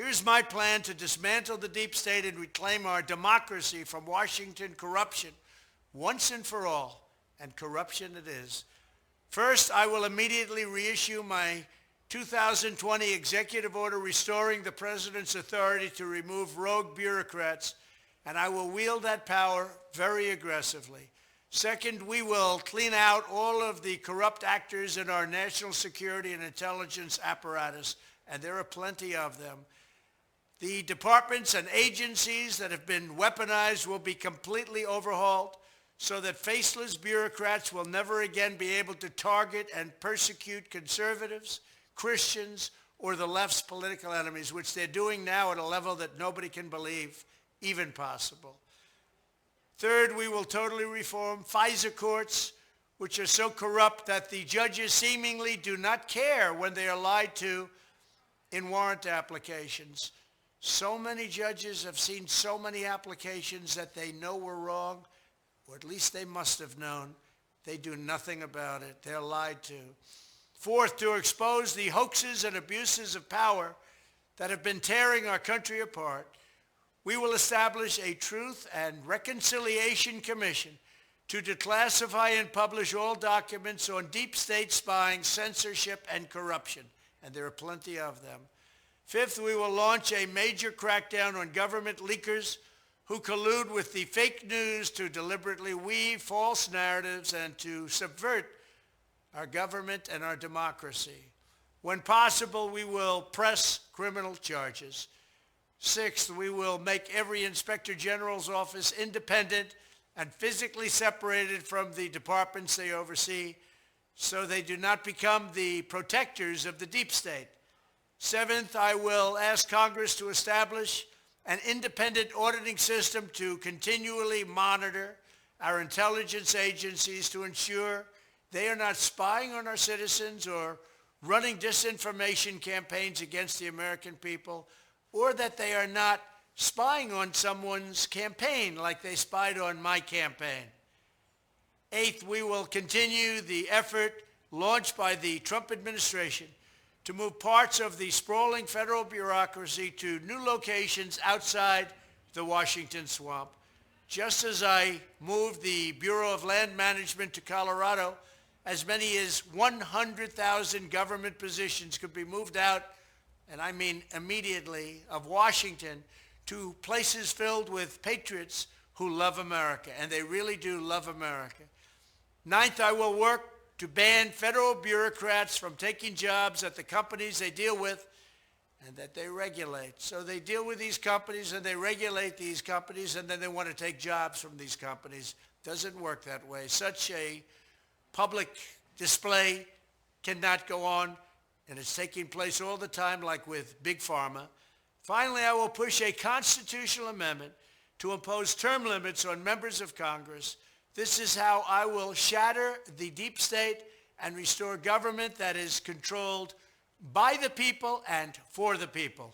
Here's my plan to dismantle the deep state and reclaim our democracy from Washington corruption once and for all, and corruption it is. First, I will immediately reissue my 2020 executive order restoring the president's authority to remove rogue bureaucrats, and I will wield that power very aggressively. Second, we will clean out all of the corrupt actors in our national security and intelligence apparatus, and there are plenty of them. The departments and agencies that have been weaponized will be completely overhauled so that faceless bureaucrats will never again be able to target and persecute conservatives, Christians, or the left's political enemies, which they're doing now at a level that nobody can believe even possible. Third, we will totally reform FISA courts, which are so corrupt that the judges seemingly do not care when they are lied to in warrant applications. So many judges have seen so many applications that they know were wrong, or at least they must have known. They do nothing about it. They're lied to. Fourth, to expose the hoaxes and abuses of power that have been tearing our country apart, we will establish a Truth and Reconciliation Commission to declassify and publish all documents on deep state spying, censorship, and corruption, and there are plenty of them. Fifth, we will launch a major crackdown on government leakers who collude with the fake news to deliberately weave false narratives and to subvert our government and our democracy. When possible, we will press criminal charges. Sixth, we will make every Inspector General's office independent and physically separated from the departments they oversee so they do not become the protectors of the deep state. Seventh, I will ask Congress to establish an independent auditing system to continually monitor our intelligence agencies to ensure they are not spying on our citizens or running disinformation campaigns against the American people, or that they are not spying on someone's campaign like they spied on my campaign. Eighth, we will continue the effort launched by the Trump administration to move parts of the sprawling federal bureaucracy to new locations outside the Washington swamp. Just as I moved the Bureau of Land Management to Colorado, as many as 100,000 government positions could be moved out, and I mean immediately, of Washington to places filled with patriots who love America, and they really do love America. Ninth, I will work to ban federal bureaucrats from taking jobs at the companies they deal with and that they regulate. So they deal with these companies and they regulate these companies, and then they want to take jobs from these companies. Doesn't work that way. Such a public display cannot go on, and it's taking place all the time, like with Big Pharma. Finally, I will push a constitutional amendment to impose term limits on members of Congress. This is how I will shatter the deep state and restore government that is controlled by the people and for the people.